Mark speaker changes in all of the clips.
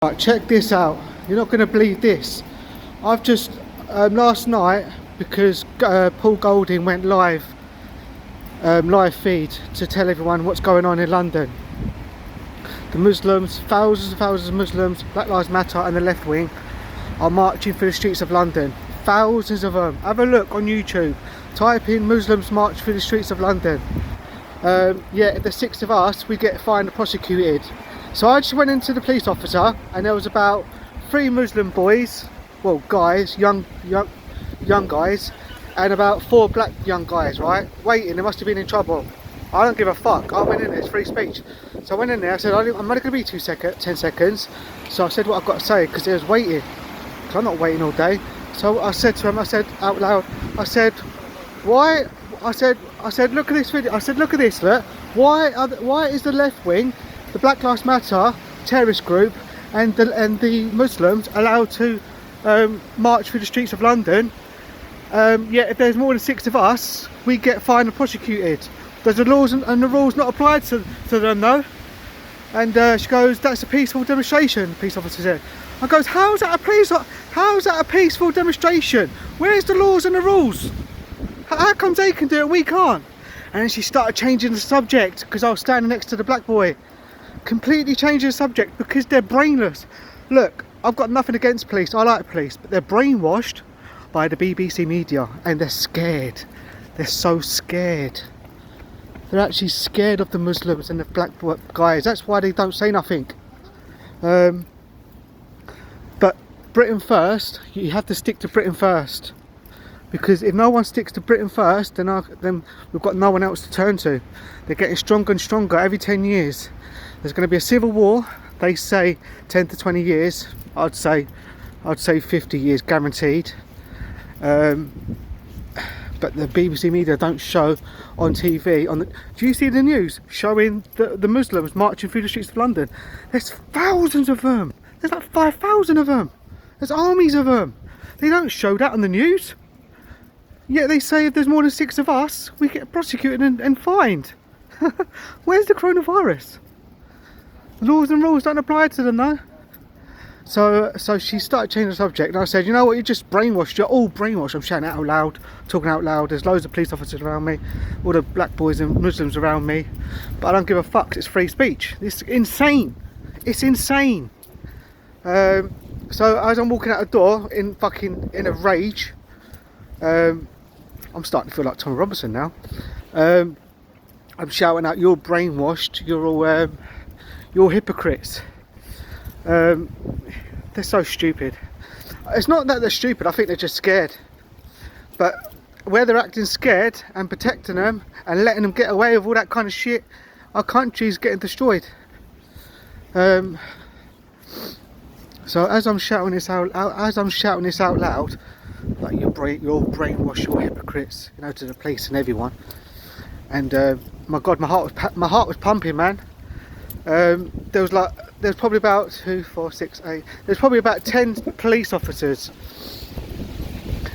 Speaker 1: Right, check this out. You're not going to believe this. I've just last night, because Paul Golding went live feed to tell everyone what's going on in London. The Muslims, thousands and thousands of Muslims, Black Lives Matter and the left wing are marching through the streets of London. Thousands of them. Have a look on YouTube. Type in Muslims march through the streets of London. Yeah, if there's 6 of us, we get fined and prosecuted. So I just went into the police officer, and there was about 3 Muslim boys, well guys, young guys, and about 4 black young guys, right? Waiting, they must have been in trouble. I don't give a fuck. I went in there, it's free speech. So I went in there, I said, I'm only going to be 10 seconds. So I said what I've got to say, because they was waiting. Because I'm not waiting all day. So I said to him, I said out loud, I said, why? I said, look at this video. I said, look at this, look. Why is the left wing, the Black Lives Matter terrorist group, and the Muslims allowed to march through the streets of London? Yet if there's more than 6 of us, we get fined and prosecuted. Does the laws and the rules not apply to them though? And she goes, that's a peaceful demonstration, the police officer said. I goes, how's that a peaceful demonstration? Where's the laws and the rules? How come they can do it and we can't? And then she started changing the subject, because I was standing next to the black boy. Completely changing the subject because they're brainless. Look, I've got nothing against police, I like police, but they're brainwashed by the BBC media, and they're scared. They're so scared. They're actually scared of the Muslims and the black guys. That's why they don't say nothing. But Britain first, you have to stick to Britain first. Because if no one sticks to Britain first, then we've got no one else to turn to. They're getting stronger and stronger every 10 years. There's going to be a civil war. They say 10 to 20 years. I'd say 50 years guaranteed. But the BBC media don't show on TV. Do you see the news showing the Muslims marching through the streets of London? There's thousands of them. There's like 5,000 of them. There's armies of them. They don't show that on the news. Yet they say if there's more than 6 of us, we get prosecuted and fined. Where's the coronavirus? Laws and rules don't apply to them though. So she started changing the subject, and I said, you know what, you're just brainwashed. You're all brainwashed. I'm shouting out loud, talking out loud. There's loads of police officers around me, all the black boys and Muslims around me, but I don't give a fuck 'cause it's free speech. It's insane. It's insane. So as I'm walking out the door in a rage, I'm starting to feel like Tom Robinson now. I'm shouting out, you're brainwashed. You're hypocrites. They're so stupid. It's not that they're stupid, I think they're just scared. But where they're acting scared and protecting them and letting them get away with all that kind of shit, our country's getting destroyed. So as I'm shouting this out loud, like you're brainwashed, you're hypocrites, you know, to the police and everyone. And my God, my heart was pumping, man. There's probably about 2, 4, 6, 8. There's probably about 10 police officers,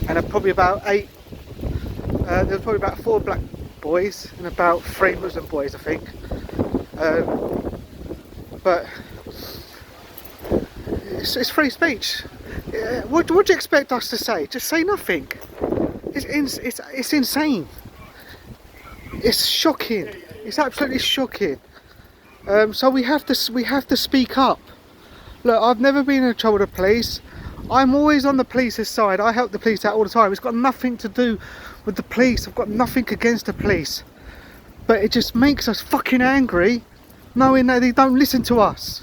Speaker 1: and probably about 8. There's probably about 4 black boys and about 3 Muslim boys, I think. But it's free speech. What do you expect us to say? Just say nothing. It's insane. It's shocking. It's absolutely shocking. So we have to speak up. Look, I've never been in trouble with the police. I'm always on the police's side. I help the police out all the time. It's got nothing to do with the police. I've got nothing against the police. But it just makes us fucking angry knowing that they don't listen to us.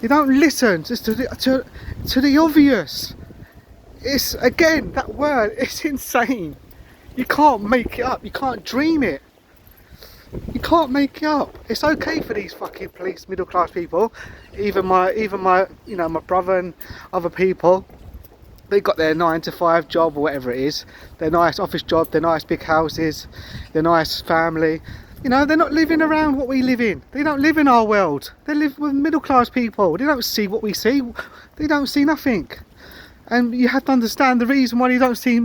Speaker 1: They don't listen just to the obvious. It's, again, that word, it's insane. You can't make it up. You can't dream it. You can't make it up. It's okay for these fucking police middle class people, even my you know, my brother and other people. They got their 9 to 5 job or whatever it is, their nice office job, their nice big houses, their nice family. You know, they're not living around what we live in. They don't live in our world. They live with middle class people. They don't see what we see. They don't see nothing. And you have to understand the reason why they don't see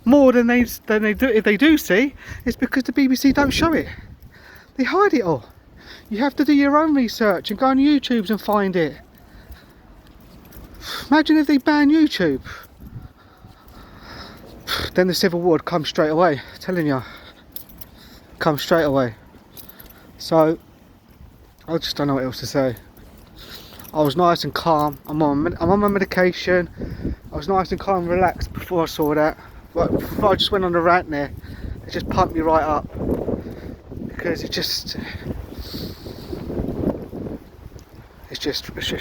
Speaker 1: more than they do, if they do see, is because the BBC don't show it. They hide it all. You have to do your own research and go on YouTube and find it. Imagine if they ban YouTube. Then the civil war would come straight away, I'm telling you. Come straight away. So, I just don't know what else to say. I was nice and calm. I'm on my medication. I was nice and calm and relaxed before I saw that. But before I just went on a rant there, it just pumped me right up. Because it's just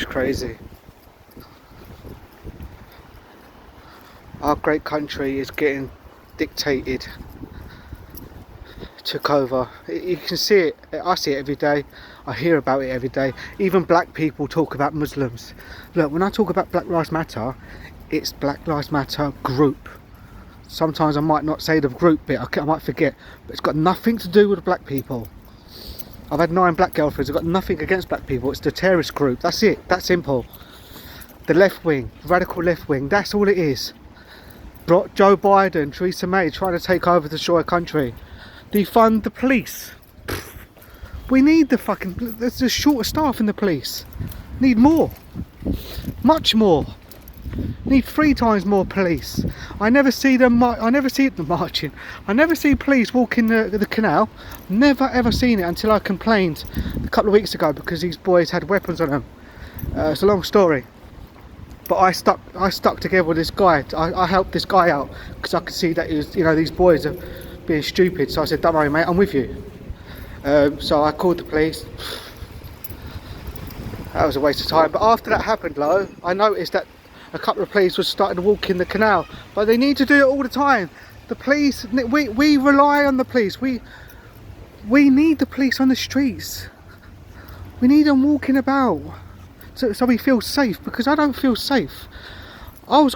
Speaker 1: crazy. Our great country is getting dictated, took over. You can see it, I see it every day, I hear about it every day. Even black people talk about Muslims. Look, when I talk about Black Lives Matter, it's Black Lives Matter group. Sometimes I might not say the group bit, I might forget, but it's got nothing to do with black people. I've had 9 black girlfriends, I've got nothing against black people, it's the terrorist group, that's it, that's simple. The left wing, radical left wing, that's all it is. Joe Biden, Theresa May trying to take over the destroy country. Defund the police. We need the fucking, there's a short of staff in the police. Need more. Much more. Need 3 times more police. I never see them marching. I never see police walking the canal. Never ever seen it until I complained a couple of weeks ago because these boys had weapons on them. It's a long story. But I stuck together with this guy. I helped this guy out because I could see that he was, you know, these boys are being stupid. So I said, don't worry mate, I'm with you. So I called the police. That was a waste of time. But after that happened, though, I noticed that a couple of police were starting to walk in the canal. But they need to do it all the time. The police, we rely on the police. We need the police on the streets. We need them walking about. So we feel safe, because I don't feel safe. I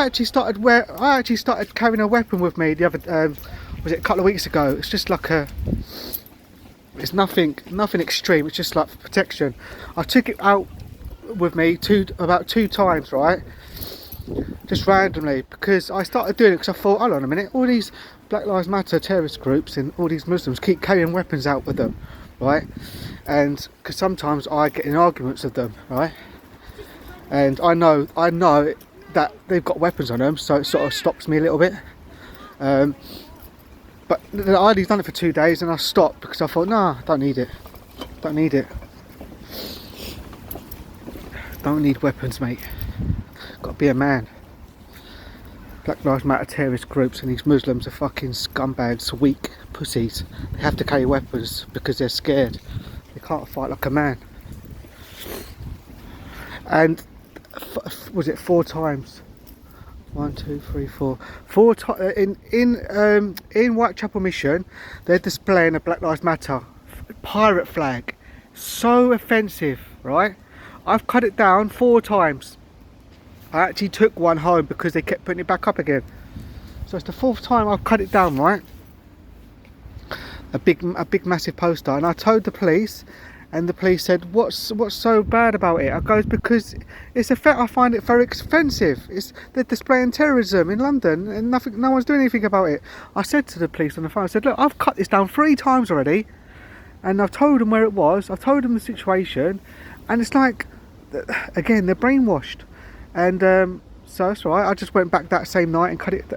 Speaker 1: actually started carrying a weapon with me the other was it a couple of weeks ago. It's just like it's nothing extreme, it's just like for protection. I took it out with me about 2 times, right? Just randomly, because I started doing it because I thought, hold on a minute, all these Black Lives Matter terrorist groups and all these Muslims keep carrying weapons out with them, right? And because sometimes I get in arguments with them, right? And I know that they've got weapons on them, so it sort of stops me a little bit. But I'd only done it for 2 days and I stopped because I thought, nah, I don't need it. Don't need it. Don't need weapons, mate. Got to be a man. Black Lives Matter terrorist groups and these Muslims are fucking scumbags, weak pussies. They have to carry weapons because they're scared. They can't fight like a man. And was it 4 times? 1, 2, 3, 4. 4 times in Whitechapel Mission. They're displaying a Black Lives Matter pirate flag. So offensive, right? I've cut it down 4 times. I actually took one home because they kept putting it back up again. So it's the 4th time I've cut it down, right? A big massive poster, and I told the police, and the police said, what's so bad about it? I goes, because it's I find it very offensive. They're displaying terrorism in London and no one's doing anything about it. I said to the police on the phone, I said, look, I've cut this down 3 times already, and I've told them where it was, I've told them the situation, and it's like, again, they're brainwashed. And so that's right, I just went back that same night and cut it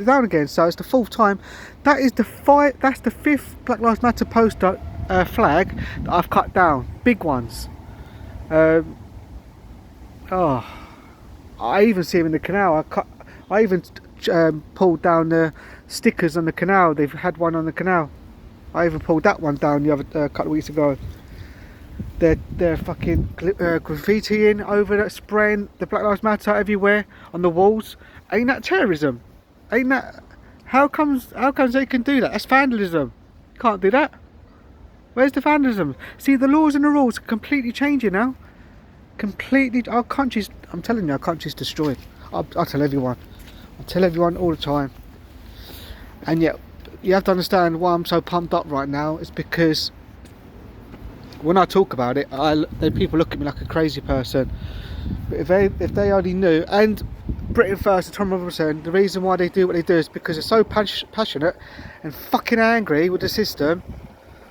Speaker 1: down again. So it's the 4th time. That's the 5th Black Lives Matter poster flag that I've cut down, big ones. I even see them in the canal. I even pulled down the stickers on the canal. They've had one on the canal. I even pulled that one down the other couple of weeks ago. They're fucking graffitiing over that, spraying the Black Lives Matter everywhere on the walls. Ain't that terrorism? Ain't that? How comes they can do that? That's vandalism. You can't do that. Where's the vandalism? See, the laws and the rules are completely changing now. Completely. Our country's, I'm telling you, our country's destroyed. I'll tell everyone. I tell everyone all the time. And yet, you have to understand why I'm so pumped up right now. It's because when I talk about it, people look at me like a crazy person. But if they only knew, and Britain First and Tom Robinson, the reason why they do what they do is because they're so passionate and fucking angry with the system,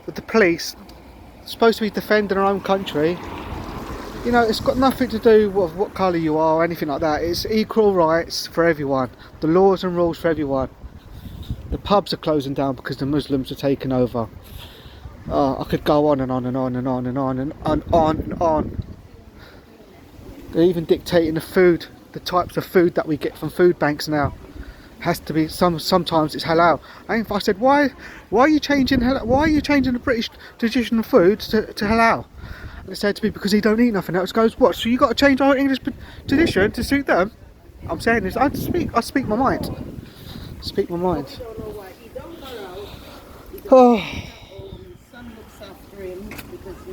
Speaker 1: with the police, supposed to be defending our own country, You know, it's got nothing to do with what colour you are or anything like that. It's equal rights for everyone. The laws and rules for everyone. The pubs are closing down because the Muslims are taking over. I could go on and on and on and on and on and on and on. They're even dictating the food, the types of food that we get from food banks now. Has to be sometimes it's halal. And I said, why are you changing the British traditional food to halal? And they said to me, because he don't eat nothing else. Goes, what? So you got to change our English tradition to suit them? I'm saying this. I speak my mind. Speak my mind. Oh.